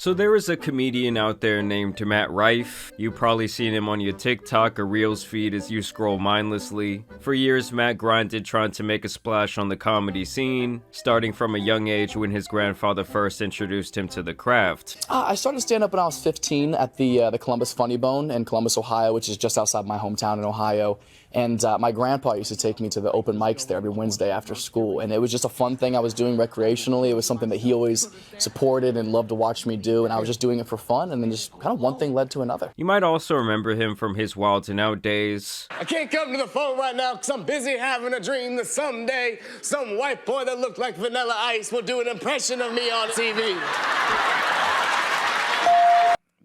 So there is a comedian out there named Matt Rife. You've probably seen him on your TikTok or Reels feed as you scroll mindlessly. For years, Matt grinded trying to make a splash on the comedy scene, starting from a young age when his grandfather first introduced him to the craft. I started stand-up when I was 15 at the Columbus Funny Bone in Columbus, Ohio, which is just outside my hometown in Ohio. And my grandpa used to take me to the open mics there every Wednesday after school. And it was just a fun thing I was doing recreationally. It was something that he always supported and loved to watch me do. And I was just doing it for fun. And then just kind of one thing led to another. You might also remember him from his Wild and Out days. I can't come to the phone right now because I'm busy having a dream that someday some white boy that looked like Vanilla Ice will do an impression of me on TV.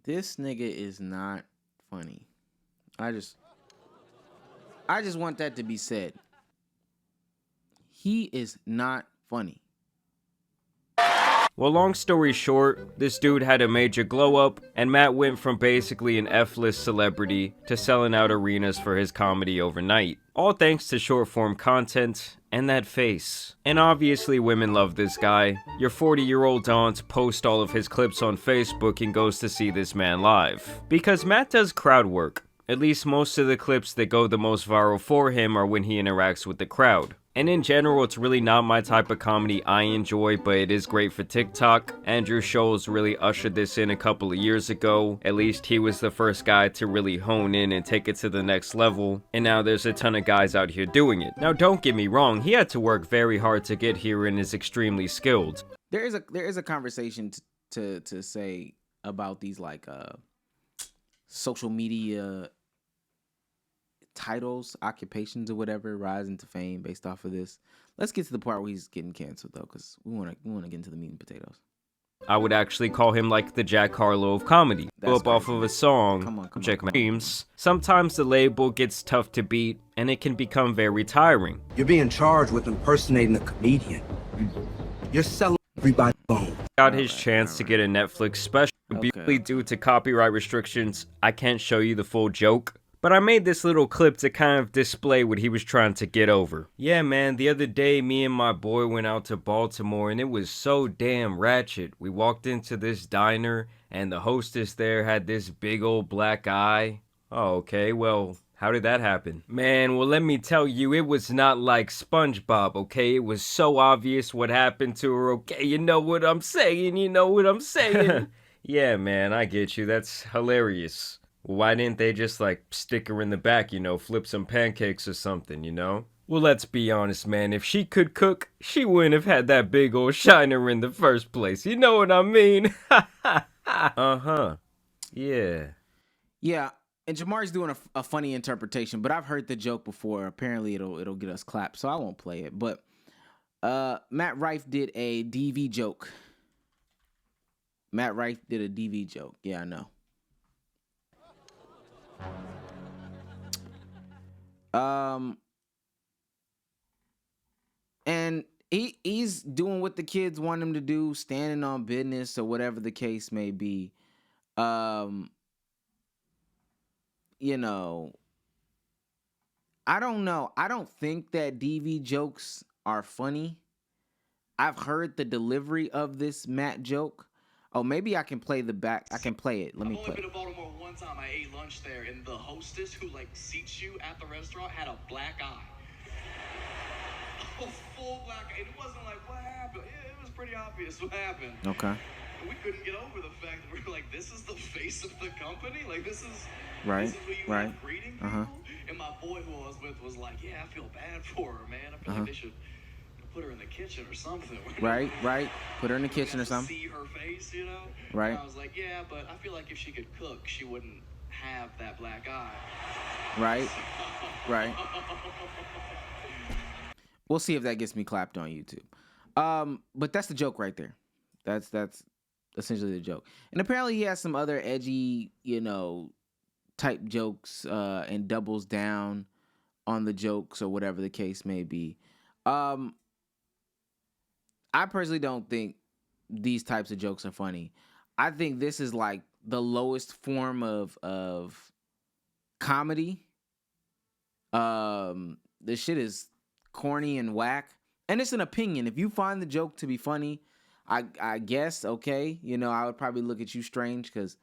This nigga is not funny. I just want that to be said. He is not funny. Well, long story short, this dude had a major glow up, and Matt went from basically an F-list celebrity to selling out arenas for his comedy overnight. All thanks to short form content and that face. And obviously women love this guy. Your 40-year-old aunt posts all of his clips on Facebook and goes to see this man live. Because Matt does crowd work. At least most of the clips that go the most viral for him are when he interacts with the crowd. And in general, it's really not my type of comedy I enjoy, but it is great for TikTok. Andrew Schulz really ushered this in a couple of years ago. At least he was the first guy to really hone in and take it to the next level. And now there's a ton of guys out here doing it. Now don't get me wrong, he had to work very hard to get here and is extremely skilled. There is a conversation to say about these like social media titles, occupations, or whatever, rising to fame based off of this. Let's get to the part where he's getting canceled though, because we want to get into the meat and potatoes. I would actually call him like the Jack Harlow of comedy. That's Up off of a song, Come on, check my dreams. Sometimes the label gets tough to beat, and it can become very tiring. You're being charged with impersonating a comedian. You're selling everybody's phone. Got his chance to get a Netflix special. Obviously, due to copyright restrictions, I can't show you the full joke. But I made this little clip to kind of display what he was trying to get over. Yeah, man, the other day, me and my boy went out to Baltimore, and it was so damn ratchet. We walked into this diner, and the hostess there had this big old black eye. Oh, okay, well, how did that happen? Man, well, let me tell you, it was not like SpongeBob, okay? It was so obvious what happened to her, okay? You know what I'm saying? Yeah, man, I get you. That's hilarious. Why didn't they just, like, stick her in the back, flip some pancakes or something, Well, let's be honest, man. If she could cook, she wouldn't have had that big old shiner in the first place. You know what I mean? Uh-huh. Yeah. Yeah, and Jamari's doing a funny interpretation, but I've heard the joke before. Apparently, it'll get us clapped, so I won't play it. But Matt Rife did a DV joke. Matt Rife did a DV joke. Yeah, I know. And he's doing what the kids want him to do, standing on business or whatever the case may be. I don't know. I don't think that DV jokes are funny. I've heard the delivery of this Matt joke. Oh, maybe I can play the back. I can play it. Let me play. I've only been to Baltimore one time. I ate lunch there, and the hostess who seats you at the restaurant had a black eye. A full black eye. It wasn't like, what happened? Yeah, it was pretty obvious what happened. Okay. And we couldn't get over the fact that we're like, this is the face of the company? Like, this is right. This is what you have greeting people? And my boy who I was with was like, yeah, I feel bad for her, man. I feel like they should put her in the kitchen or something. Right. Put her in the kitchen or something. See her face, Right. And I was like, yeah, but I feel like if she could cook, she wouldn't have that black eye. Right. We'll see if that gets me clapped on YouTube. But that's the joke right there. That's essentially the joke. And apparently he has some other edgy, type jokes and doubles down on the jokes or whatever the case may be. I personally don't think these types of jokes are funny. I think this is like the lowest form of comedy. This shit is corny and whack. And it's an opinion. If you find the joke to be funny, I guess, okay, you know, I would probably look at you strange because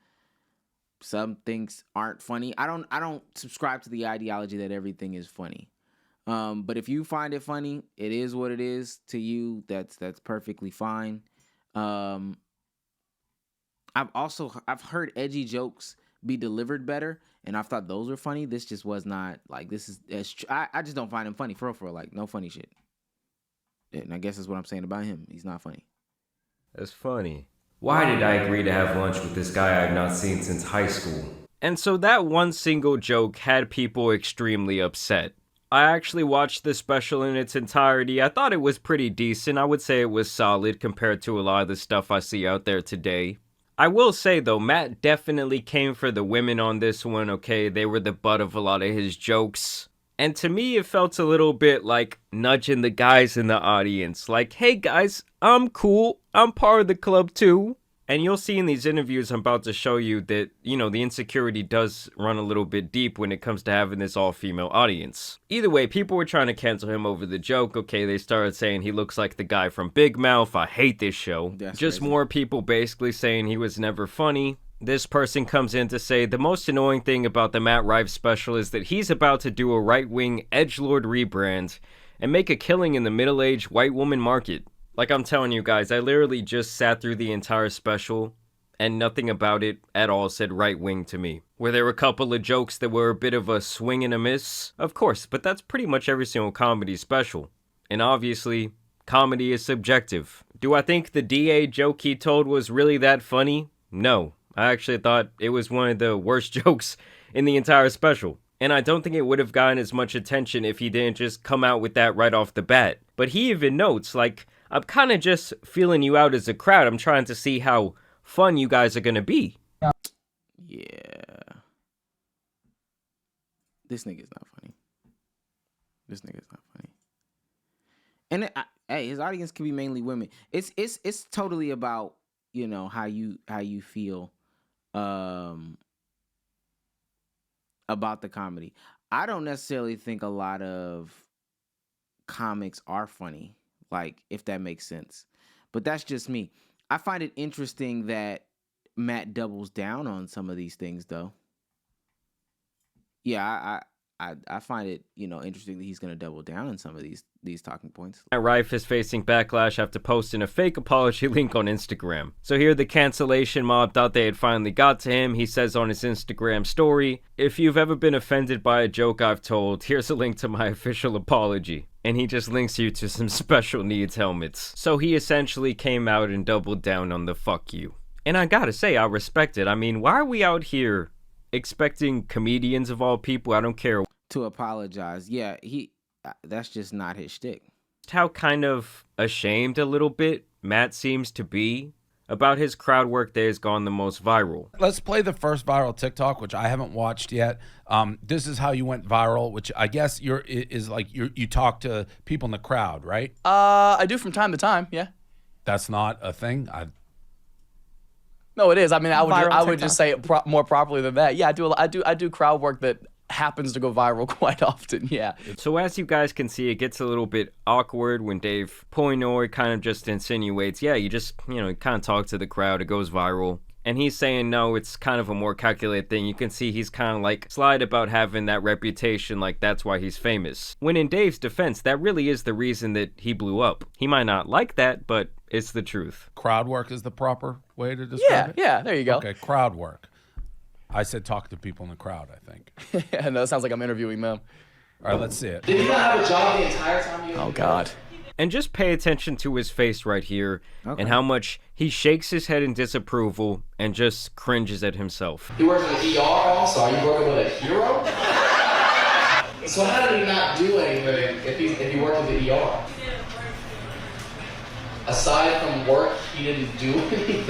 some things aren't funny. I don't subscribe to the ideology that everything is funny. But if you find it funny, it is what it is to you. That's perfectly fine. I've heard edgy jokes be delivered better, and I've thought those were funny. This just was not like this is. I just don't find him funny for real. Like no funny shit. And I guess that's what I'm saying about him. He's not funny. That's funny. Why did I agree to have lunch with this guy I've not seen since high school? And so that one single joke had people extremely upset. I actually watched the special in its entirety. I thought it was pretty decent. I would say it was solid compared to a lot of the stuff I see out there today. I will say though, Matt definitely came for the women on this one, okay? They were the butt of a lot of his jokes. And to me, it felt a little bit like nudging the guys in the audience. Like, hey guys, I'm cool. I'm part of the club too. And you'll see in these interviews I'm about to show you that, you know, the insecurity does run a little bit deep when it comes to having this all-female audience. Either way, people were trying to cancel him over the joke. Okay, they started saying he looks like the guy from Big Mouth. I hate this show. That's just crazy. more people basically saying he was never funny. This person comes in to say the most annoying thing about the Matt Rife special is that he's about to do a right-wing edgelord rebrand and make a killing in the middle-aged white woman market. Like I'm telling you guys, I literally just sat through the entire special and nothing about it at all said right-wing to me. Were there a couple of jokes that were a bit of a swing and a miss? Of course, but that's pretty much every single comedy special. And obviously, comedy is subjective. Do I think the DA joke he told was really that funny? No. I actually thought it was one of the worst jokes in the entire special. And I don't think it would have gotten as much attention if he didn't just come out with that right off the bat. But he even notes, like, I'm kind of just feeling you out as a crowd. I'm trying to see how fun you guys are going to be. Yeah. This nigga's not funny. This nigga's not funny. And hey, his audience can be mainly women. It's totally about, you know, how you feel about the comedy. I don't necessarily think a lot of comics are funny, like, if that makes sense. But that's just me. I find it interesting that Matt doubles down on some of these things, though. Yeah, I find it, you know, interesting that he's going to double down on some of these talking points. Matt Rife is facing backlash after posting a fake apology link on Instagram. So here the cancellation mob thought they had finally got to him. He says on his Instagram story, "If you've ever been offended by a joke I've told, here's a link to my official apology." And he just links you to some special needs helmets. So he essentially came out and doubled down on the fuck you. And I gotta say, I respect it. I mean, why are we out here expecting comedians of all people, I don't care, to apologize? Yeah, that's just not his shtick. how kind of ashamed a little bit Matt seems to be about his crowd work that has gone the most viral. Let's play the first viral TikTok, which I haven't watched yet. This is how you went viral, which I guess you talk to people in the crowd, right? I do from time to time, yeah. That's not a thing. No, it is. I mean, I would TikTok. just say it more properly than that. Yeah, I do crowd work that happens to go viral quite often. Yeah. So as you guys can see, it gets a little bit awkward when Dave Poinor kind of just insinuates, yeah, you just, kind of talk to the crowd, it goes viral. And he's saying, no, it's kind of a more calculated thing. You can see he's kind of like slight about having that reputation, like that's why he's famous. When in Dave's defense, that really is the reason that he blew up. He might not like that, but it's the truth. Crowd work is the proper way to describe it? Yeah, there you go. Okay, crowd work. I said talk to people in the crowd, I think. Yeah, no, that sounds like I'm interviewing them. All right, let's see it. Did you not have a job the entire time you were Oh, God. And just pay attention to his face right here Okay. and how much he shakes his head in disapproval and just cringes at himself. He works in the ER also. Are you working with a hero? So how did he not do anything if he worked in the ER? Aside from work, he didn't do anything.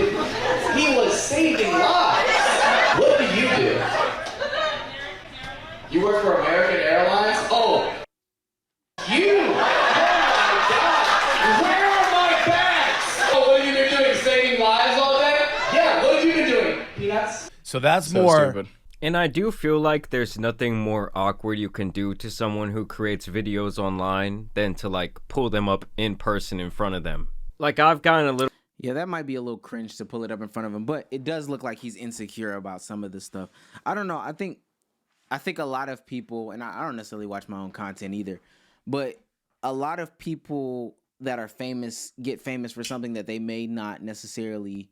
He was saving lives. What do? You work for American Airlines? Oh, you! Oh my God! Where are my bags? Oh, what have you been doing? Saving lives all day? Yeah, what have you been doing? Peanuts? So that's So more. stupid. And I do feel like there's nothing more awkward you can do to someone who creates videos online than to like pull them up in person in front of them. Like I've gotten a little Yeah, that might be a little cringe to pull it up in front of him, but it does look like he's insecure about some of this stuff. I don't know. I think a lot of people, and I don't necessarily watch my own content either, but a lot of people that are famous get famous for something that they may not necessarily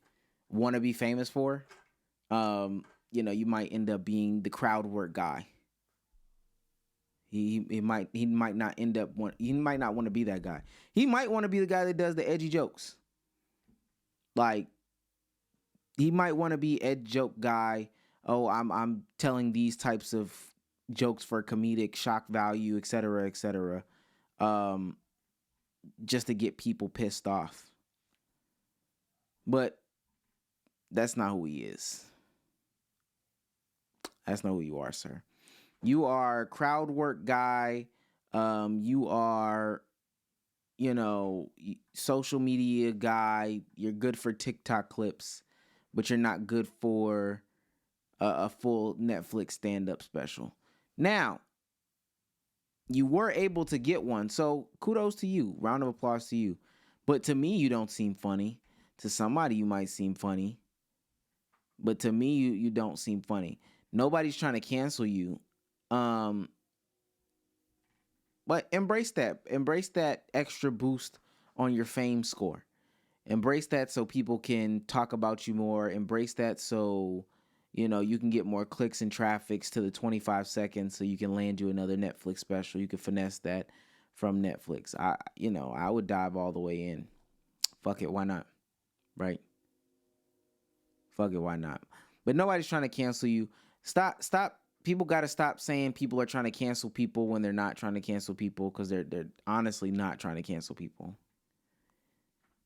want to be famous for. You might end up being the crowd work guy. He might not end up he might not want to be that guy. He might want to be the guy that does the edgy jokes. Like he might want to be ed joke guy. Oh, I'm telling these types of jokes for comedic shock value, etc., etc. Just to get people pissed off. But that's not who he is. That's not who you are, sir. You are crowd work guy. You are, social media guy. You're good for TikTok clips, but you're not good for a full Netflix stand-up special. Now, you were able to get one, so kudos to you. Round of applause to you. But to me, you don't seem funny. To somebody, you might seem funny. But to me, you don't seem funny. Nobody's trying to cancel you. But embrace that. Embrace that extra boost on your fame score. Embrace that so people can talk about you more. Embrace that so, you can get more clicks and traffics to the 25 seconds so you can land you another Netflix special. You can finesse that from Netflix. I would dive all the way in. Fuck it, why not? Right? Fuck it, why not? But nobody's trying to cancel you. Stop. People got to stop saying people are trying to cancel people when they're not trying to cancel people, because they're honestly not trying to cancel people.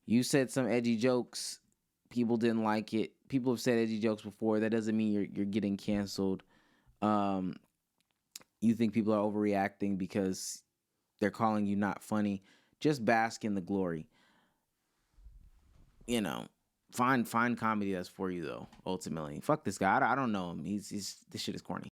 You said some edgy jokes. People didn't like it. People have said edgy jokes before. That doesn't mean you're getting canceled. You think people are overreacting because they're calling you not funny. Just bask in the glory. Find comedy that's for you though. Ultimately, fuck this guy. I don't know him. This shit is corny.